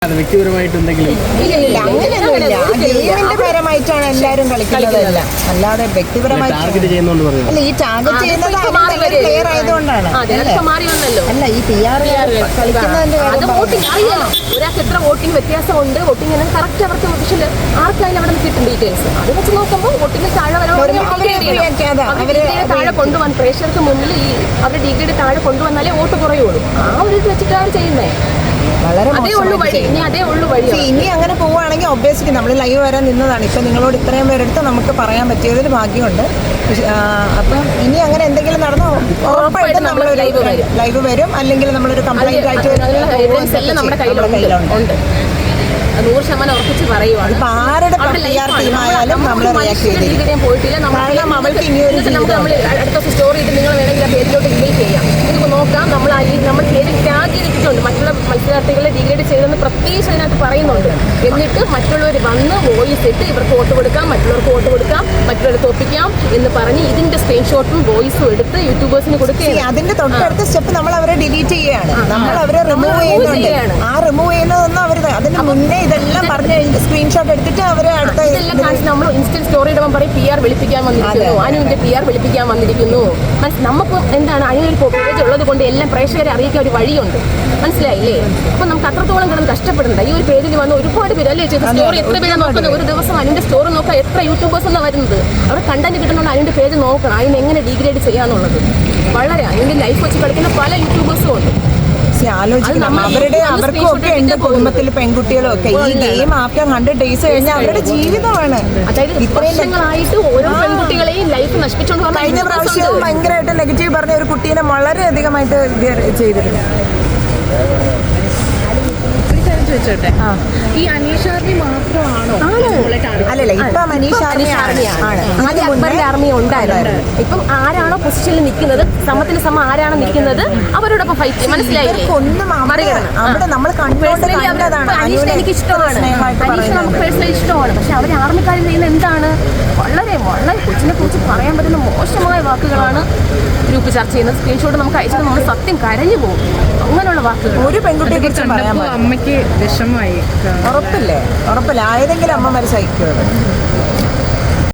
വ്യക്തിപരമായിട്ട് എന്തെങ്കിലും ഗെയിമിന്റെ പരമായിട്ടാണ് എല്ലാവരും കളിക്കുന്നതല്ല, അല്ലാതെ വ്യക്തിപരമായി അല്ല. ഈ ടാർഗറ്റ് ചെയ്യുന്നത് പ്ലെയർ ആയതുകൊണ്ടാണ്. അല്ല, ഈ PR കളിക്കുന്നതിന്റെ ഒരാൾക്ക് എത്ര വോട്ടിംഗ് വ്യത്യാസമുണ്ട്, വോട്ടിംഗ് കറക്റ്റ് അവർക്ക് ഒഫീഷ്യൽ ആർക്കായാലും അവിടെ നിന്ന് കിട്ടും ഡീറ്റെയിൽസ്. അത് വെച്ച് നോക്കുമ്പോൾ വോട്ടിംഗ് താഴെ താഴെ കൊണ്ടുവന്ന് പ്രേക്ഷകർക്ക് മുന്നിൽ ഈ അവരുടെ ഡിഗ്രിയുടെ താഴെ കൊണ്ടുവന്നാലേ വോട്ട് കുറയുള്ളൂ. ആ ഒരു ഇത് വെച്ചിട്ട് അവർ ചെയ്യുന്നത് വളരെ ഇനി അങ്ങനെ പോവുകയാണെങ്കിൽ ഒബ്വിയസ്ലി നമ്മൾ ലൈവ് വരാൻ നിന്നതാണ്. ഇപ്പം നിങ്ങളോട് ഇത്രയും പേരെടുത്ത് നമുക്ക് പറയാൻ പറ്റിയതിൽ ഭാഗ്യമുണ്ട്. അപ്പം ഇനി അങ്ങനെ എന്തെങ്കിലും നടന്നോ ഉറപ്പായിട്ടും നമ്മൾ ലൈവ് വരും, അല്ലെങ്കിൽ നമ്മളൊരു കംപ്ലൈന്റ് ആയിട്ട് നമ്മുടെ കയ്യിലുണ്ട്. 100% ഉറപ്പിച്ച് പറയുവാണ്. ആരുടെ ടീമായാലും നമ്മൾ റിയാക്ട് ചെയ്തിരിക്കും. പോയിട്ടില്ല. നമ്മൾ അടുത്ത സ്റ്റോറി ചെയ്ത് നിങ്ങൾ വേണമെങ്കിൽ ആ പേരിലോട്ട് ഇൻവൈറ്റ് ചെയ്യാം. ഇത് നോക്കാം. നമ്മൾ പേര് ടാഗ് ചെയ്തിട്ടുണ്ട്. മറ്റുള്ള മത്സരാർത്ഥികളെ ഡിഗ്രേഡ് ചെയ്തെന്ന് പ്രത്യേകിച്ച് അതിനകത്ത് പറയുന്നുണ്ട്. എന്നിട്ട് മറ്റുള്ളവർ വന്ന് വോയിസ് ഇട്ട് ഇവർക്ക് വോട്ട് കൊടുക്കാം, മറ്റുള്ളവർക്ക് വോട്ട് കൊടുക്കാം, മറ്റുള്ളവരെ തോപ്പിക്കാം എന്ന് പറഞ്ഞ് ഇതിന്റെ സ്ക്രീൻഷോട്ടും വോയിസും എടുത്ത് യൂട്യൂബേഴ്സിന് കൊടുക്കുകയാണ്. അതിന്റെ തൊട്ടടുത്ത സ്റ്റെപ്പ് നമ്മൾ അവരെ ഡിലീറ്റ് ചെയ്യുകയാണ്. നമ്മൾ അവരെ റിമൂവ് ചെയ്യുന്നുണ്ട്. ആ റിമൂവ് ചെയ്യുന്നതൊന്നും അവർ അതിന് മുന്നേ ഇതെല്ലാം പറഞ്ഞ് സ്ക്രീൻഷോട്ട് എടുത്തിട്ട് അവരെ അടുത്ത നമ്മൾ ഇൻസ്റ്റന്റ് സ്റ്റോറി ഇടുമ്പോൾ പറയും PR വിളിപ്പിക്കാൻ വന്നിരിക്കുന്നു, അനുവിന്റെ PR വിളിപ്പിക്കാൻ വന്നിരിക്കുന്നു. നമുക്ക് എന്താണ് അനുവിൽ പേജ് ഉള്ളത് കൊണ്ട് എല്ലാം പ്രേക്ഷകരെ അറിയിക്കാൻ ഒരു വഴിയുണ്ട്. മനസ്സിലായില്ലേ? അപ്പൊ നമുക്ക് അത്രത്തോളം കിടന്ന് കഷ്ടപ്പെടണ്ട. ഈ ഒരു പേജിൽ വന്ന് ഒരുപാട് പേര് അല്ലേ ചെയ്ത് സ്റ്റോറി എത്ര പേരാ നോക്കുന്നത്? ഒരു ദിവസം അനുവിന്റെ സ്റ്റോറി നോക്കാൻ എത്ര യൂട്യൂബേഴ്സ് എന്നാണ് വരുന്നത്. അവിടെ കണ്ടന്റ് കിട്ടുന്നുണ്ട്. അനുവിന്റെ പേജ് നോക്കണം, അതിന് എങ്ങനെ ഡീഗ്രേഡ് ചെയ്യാന്നുള്ളത്. വളരെ അതിന്റെ ലൈഫ് വെച്ച് കളിക്കുന്ന പല യൂട്യൂബേഴ്സും ഉണ്ട്. ആലോചിക്കണം, അവർക്കും ഒക്കെ ഉണ്ട് കുടുംബത്തിൽ പെൺകുട്ടികളും ഒക്കെ. ഈ ഗെയിം ആഫ്റ്റർ 100 days കഴിഞ്ഞാൽ അവരുടെ ജീവിതമാണ്. അതായത് വർഷങ്ങളായിട്ട് ഓരോ പെൺകുട്ടികളെയും ലൈഫ് നശിപ്പിച്ചുകൊണ്ട് കഴിഞ്ഞ പ്രാവശ്യവും ഭയങ്കരമായിട്ട് നെഗറ്റീവ് പറഞ്ഞ ഒരു കുട്ടീനെ വളരെ അധികമായിട്ട് ചെയ്തിരുന്നു. ചോദിച്ചോട്ടെ, ഈ അനീഷ് ആർമി മാത്രമാണോ? അല്ലല്ല, ഇപ്പൊ അനീഷ് ആർമിയാണ്. ആദ്യം അക്ബറിന്റെ ആർമി ഉണ്ടായിരുന്നു. ഇപ്പം ആരാണോ പൊസിഷനിൽ നിൽക്കുന്നത്, സമത്തിന് സമം ആരാണോ നിൽക്കുന്നത് അവരോടൊപ്പം ഫൈറ്റ്. മനസ്സിലായില്ലേ? അവിടെ നമ്മൾ അനീഷിനെ എനിക്ക് ഇഷ്ടമാണ്, അനീഷ് നമുക്ക് പേഴ്സണലി ഇഷ്ടമാണ്. പക്ഷെ അവർ ആർമിക്കാരിൽ ചെയ്യുന്ന എന്താണ്? വളരെ വളരെ കൊച്ചിനെ കുറിച്ച് പറയാൻ പറ്റുന്ന മോശമായ വാക്കുകളാണ് ഗ്രൂപ്പ് ചർച്ച ചെയ്യുന്നത്. സ്ക്രീൻഷോട്ട് നമുക്ക് അയച്ചത് നമ്മൾ സത്യം കരഞ്ഞു പോകും. അങ്ങനെയുള്ള വാക്കുകൾ ഒരു പെൺകുട്ടിയെ കുറിച്ച് പറയാൻ അമ്മയ്ക്ക് വിഷമമായി. ഉറപ്പില്ല, ഏതെങ്കിലും അമ്മമാര് സഹിക്കുമോ?